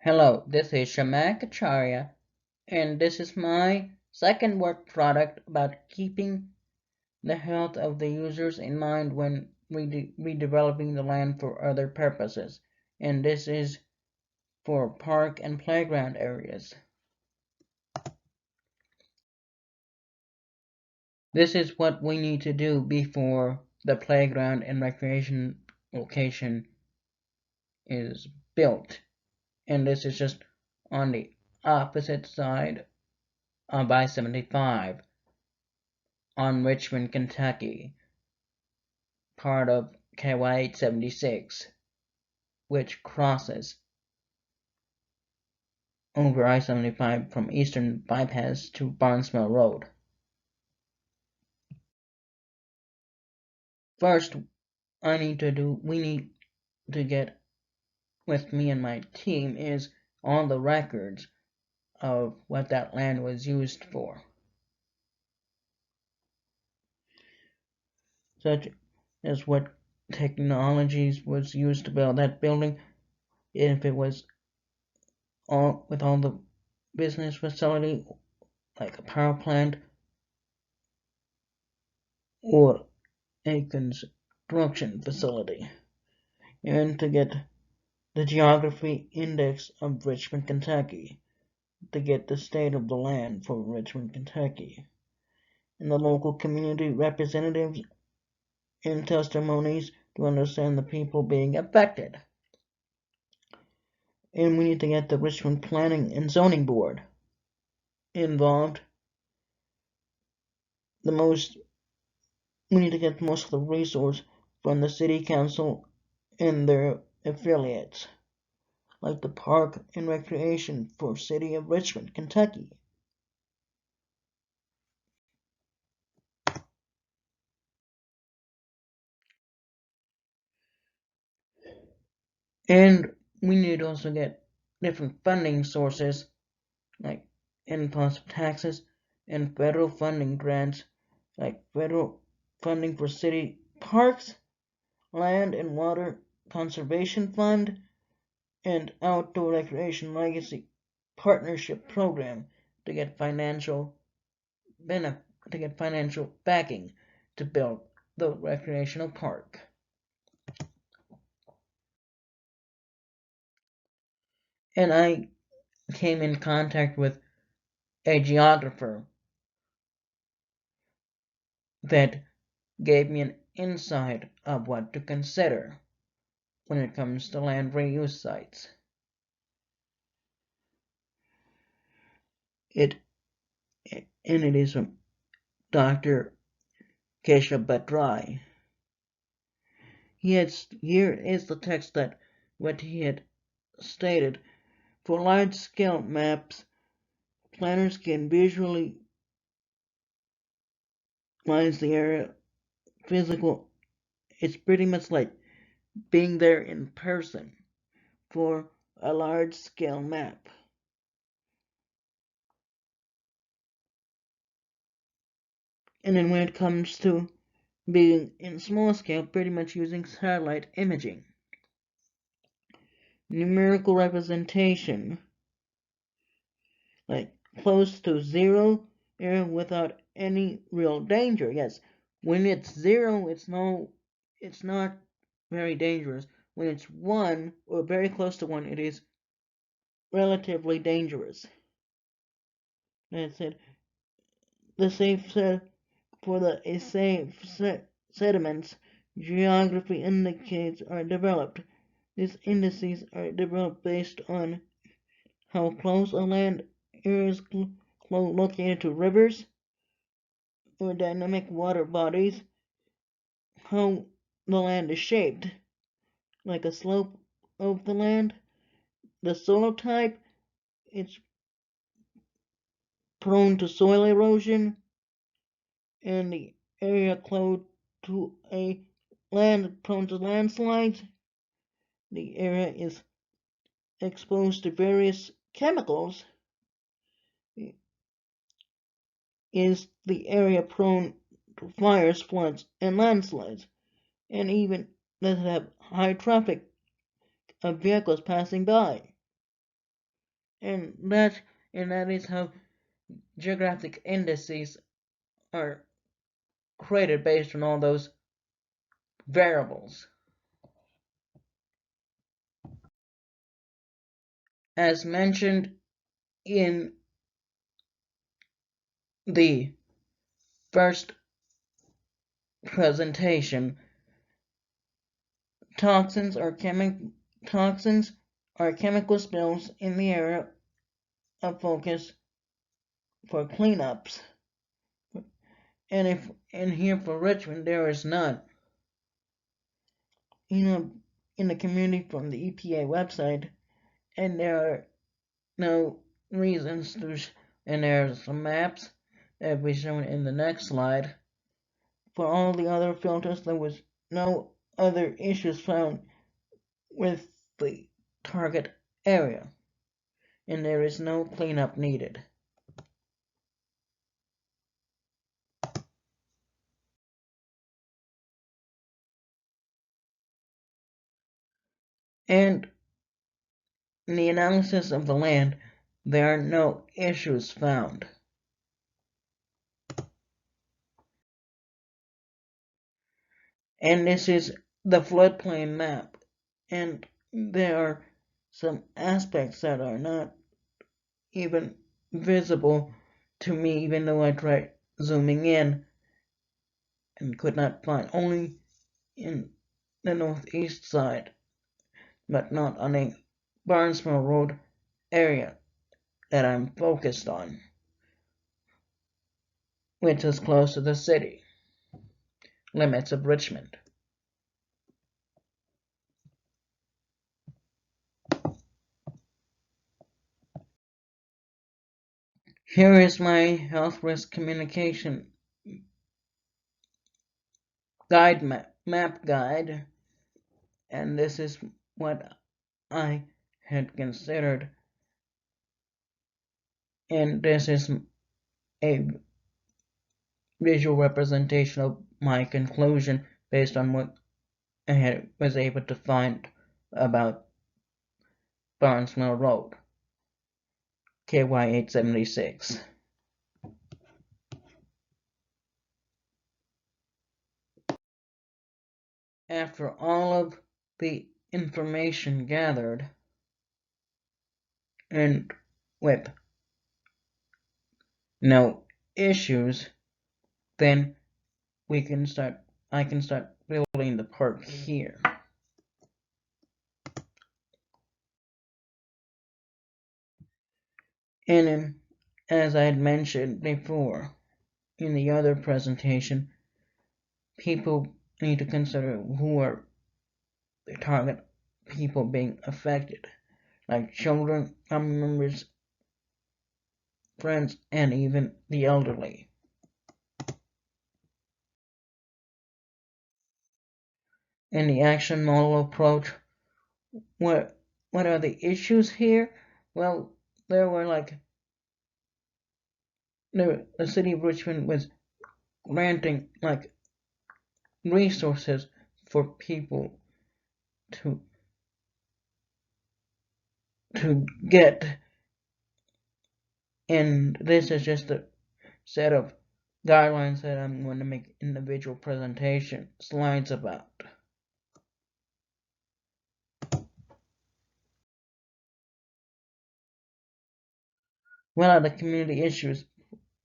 Hello, this is Shamak Acharya, and this is my second work product about keeping the health of the users in mind when redeveloping the land for other purposes. And this is for park and playground areas. This is what we need to do before the playground and recreation location is built. And this is just on the opposite side of I-75. On Richmond, Kentucky, part of KY 876, which crosses over I-75 from Eastern Bypass to Barnesville Road. First, we need to get with me and my team is all the records of what that land was used for. Such as what technologies was used to build that building, if it was all the business facility like a power plant or a construction facility, and to get the geography index of Richmond, Kentucky, to get the state of the land for Richmond, Kentucky, and the local community representatives and testimonies to understand the people being affected. And we need to get the Richmond Planning and Zoning Board involved. We need to get most of the resource from the city council and their affiliates, like the Park and Recreation for City of Richmond, Kentucky. And we need to also get different funding sources, like impost taxes and federal funding grants, like federal funding for city parks, land and water conservation fund, and outdoor recreation legacy partnership program to get financial backing to build the recreational park. And I came in contact with a geographer that gave me an insight of what to consider when it comes to land reuse sites. It is from Dr. Keshav Bhatrai. Here is the text that what he had stated. For large-scale maps, planners can visually visualize the area physical. It's pretty much like being there in person for a large-scale map. And then when it comes to being in small scale, pretty much using satellite imaging. Numerical representation, like close to zero area without any real danger. Yes, when it's zero, it's not very dangerous. When it's one or very close to one, it is relatively dangerous. That's it. The safe for the safe sediments, geography indicates are developed. These indices are developed based on how close a land area is located to rivers or dynamic water bodies, how the land is shaped, like a slope of the land, the soil type, it's prone to soil erosion, and the area close to a land prone to landslides. The area is exposed to various chemicals. Is the area prone to fires, floods, and landslides, and even does it have high traffic of vehicles passing by? and that is how geographic indices are created based on all those variables. As mentioned in the first presentation, toxins are chemical spills in the area of focus for cleanups. And here for Richmond there is none. In the community from the EPA website, and there are no reasons to, and there are some maps that will be shown in the next slide. For all the other filters, there was no other issues found with the target area, and there is no cleanup needed. And in the analysis of the land, there are no issues found. And this is the floodplain map, and there are some aspects that are not even visible to me, even though I tried zooming in and could not find, only in the northeast side, but not on a Barnesville Road area that I'm focused on, which is close to the city limits of Richmond. Here is my health risk communication guide map guide, and this is what I had considered, and this is a visual representation of my conclusion based on what I was able to find about Barnesville Road, KY 876. After all of the information gathered, and with no issues, then I can start building the park here. And as I had mentioned before in the other presentation, people need to consider who are the target people being affected, like children, family members, friends, and even the elderly. In the action model approach, what are the issues here? Well, there were the city of Richmond was granting resources for people to get, and this is just a set of guidelines that I'm going to make individual presentation slides about. What are the community issues?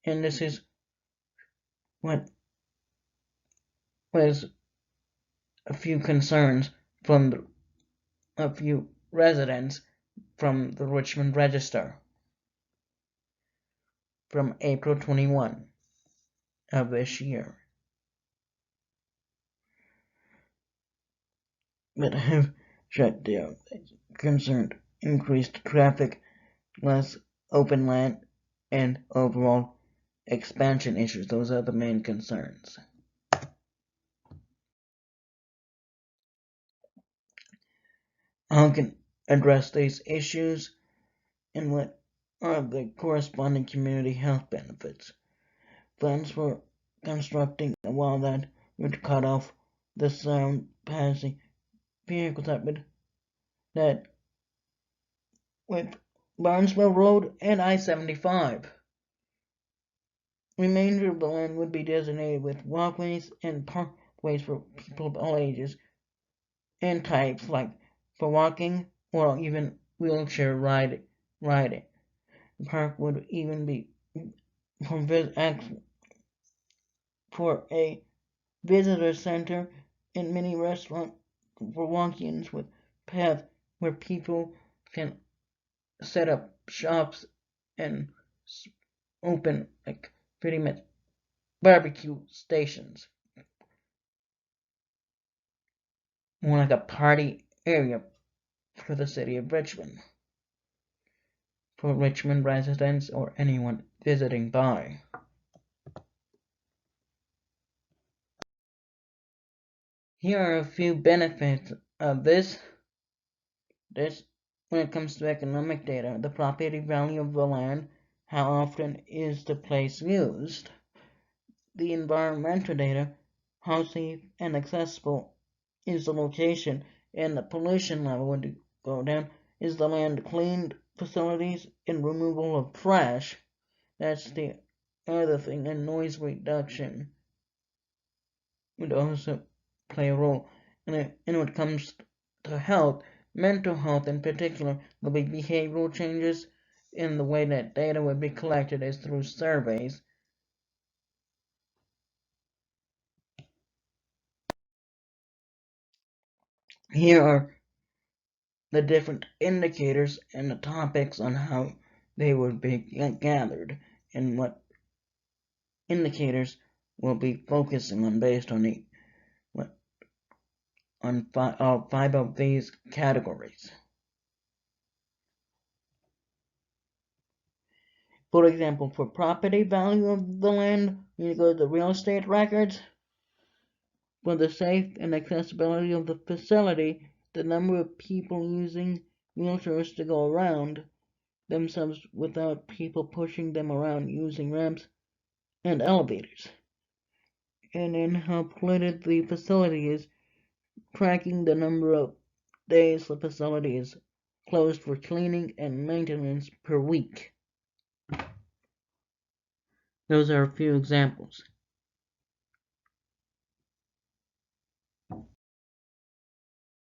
And this is what was a few concerns from a few residents from the Richmond Register from April 21 of this year. But have shut down. Concerned increased traffic, less open land, and overall expansion issues. Those are the main concerns. How can address these issues, and what are the corresponding community health benefits? Plans for constructing a wall that would cut off the sound passing vehicles that would Barnesville Road, and I-75. Remainder of the land would be designated with walkways and pathways for people of all ages and types, like for walking or even wheelchair riding. The park would even be for a visitor center and mini restaurant for walk-ins with paths where people can set up shops and open like pretty much barbecue stations, more like a party area for the city of Richmond, for Richmond residents or anyone visiting by. Here are a few benefits of this when it comes to economic data: the property value of the land, how often is the place used, the environmental data, how safe and accessible is the location, and the pollution level would go down, is the land cleaned, facilities and removal of trash. That's the other thing, and noise reduction would also play a role. And when it comes to health, mental health in particular, there'll be behavioral changes in the way that data would be collected is through surveys. Here are the different indicators and the topics on how they would be gathered and what indicators we'll be focusing on based on all 5 of these categories. For example, for property value of the land, you go to the real estate records. For the safe and accessibility of the facility, the number of people using wheelchairs to go around themselves without people pushing them around using ramps and elevators. And in how polluted the facility is, tracking the number of days the facility is closed for cleaning and maintenance per week. Those are a few examples.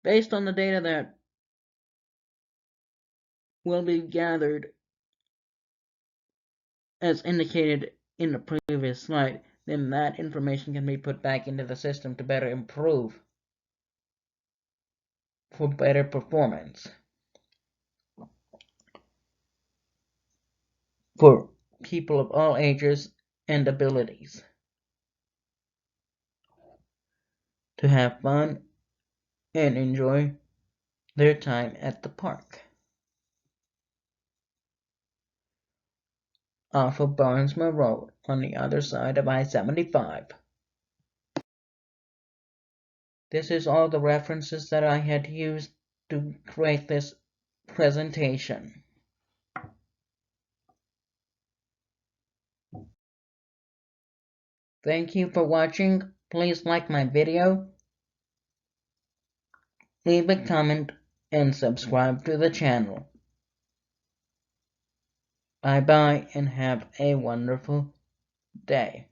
Based on the data that will be gathered as indicated in the previous slide, then that information can be put back into the system to better improve for better performance for people of all ages and abilities to have fun and enjoy their time at the park off of Barnesville Road on the other side of I-75. This is all the references that I had used to create this presentation. Thank you for watching. Please like my video, leave a comment, and subscribe to the channel. Bye bye and have a wonderful day.